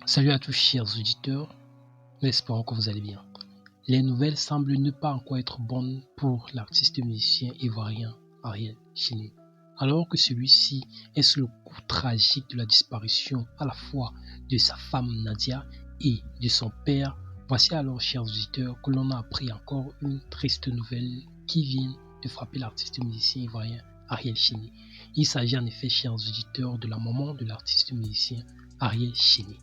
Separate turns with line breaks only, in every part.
Salut à tous chers auditeurs, nous espérons que vous allez bien. Les nouvelles semblent ne pas encore être bonnes pour l'artiste musicien ivoirien Ariel Chéné. Alors que celui-ci est sous le coup tragique de la disparition à la fois de sa femme Nadia et de son père, voici alors chers auditeurs que l'on a appris encore une triste nouvelle qui vient de frapper l'artiste musicien ivoirien Ariel Chéné. Il s'agit en effet chers auditeurs de la maman de l'artiste musicien Ariel Chéné.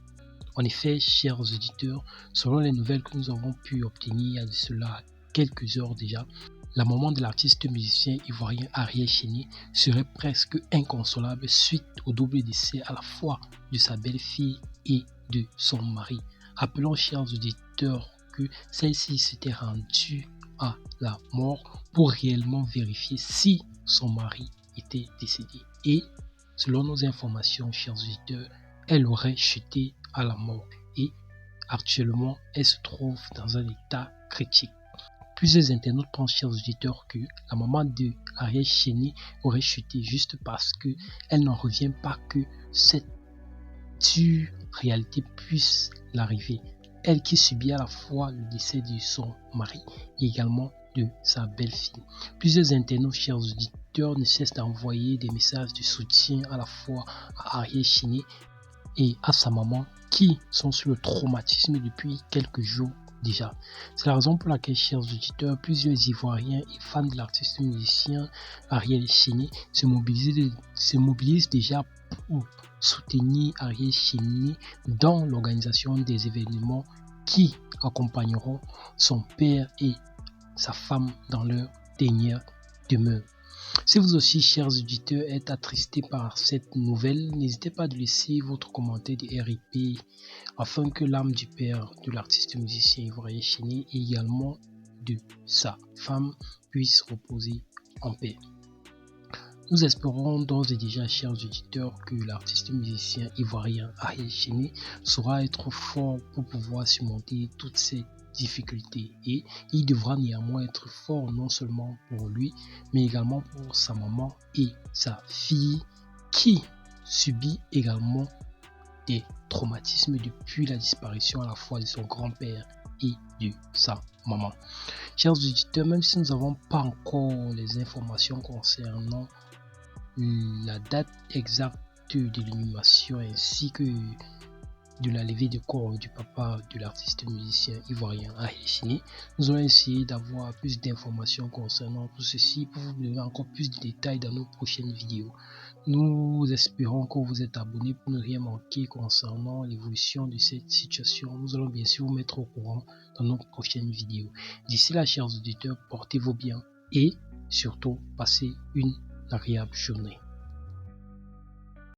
En effet, chers auditeurs, selon les nouvelles que nous avons pu obtenir il y a de cela quelques heures déjà, la maman de l'artiste musicien ivoirien Ariel Chéné serait presque inconsolable suite au double décès à la fois de sa belle-fille et de son mari. Rappelons, chers auditeurs, que celle-ci s'était rendue à la mort pour réellement vérifier si son mari était décédé. Et selon nos informations, chers auditeurs, elle aurait chuté à la mort et actuellement elle se trouve dans un état critique. Plusieurs internautes pensent, chers auditeurs, que la maman de Ariel Chéné aurait chuté juste parce qu'elle n'en revient pas que cette dure réalité puisse l'arriver. Elle qui subit à la fois le décès de son mari et également de sa belle-fille. Plusieurs internautes, chers auditeurs, ne cessent d'envoyer des messages de soutien à la fois à Ariel Chéné et à sa maman qui sont sous le traumatisme depuis quelques jours déjà. C'est la raison pour laquelle, chers auditeurs, plusieurs Ivoiriens et fans de l'artiste musicien Ariel Chéné se mobilisent déjà pour soutenir Ariel Chéné dans l'organisation des événements qui accompagneront son père et sa femme dans leur dernière demeure. Si vous aussi, chers auditeurs, êtes attristés par cette nouvelle, n'hésitez pas à laisser votre commentaire de RIP afin que l'âme du père de l'artiste musicien ivoirien Chéné et également de sa femme puisse reposer en paix. Nous espérons d'ores et déjà, chers auditeurs, que l'artiste musicien ivoirien Ariel Chéné saura être fort pour pouvoir surmonter toutes ces difficultés et il devra néanmoins être fort non seulement pour lui mais également pour sa maman et sa fille qui subit également des traumatismes depuis la disparition à la fois de son grand-père et de sa maman. Chers auditeurs, même si nous n'avons pas encore les informations concernant la date exacte de l'inhumation ainsi que de la levée de corps du papa de l'artiste musicien ivoirien Ariel Chéné, nous allons essayer d'avoir plus d'informations concernant tout ceci pour vous donner encore plus de détails dans nos prochaines vidéos. Nous espérons que vous êtes abonnés pour ne rien manquer concernant l'évolution de cette situation. Nous allons bien sûr vous mettre au courant dans nos prochaines vidéos. D'ici là, chers auditeurs, portez-vous bien et surtout passez une agréable journée.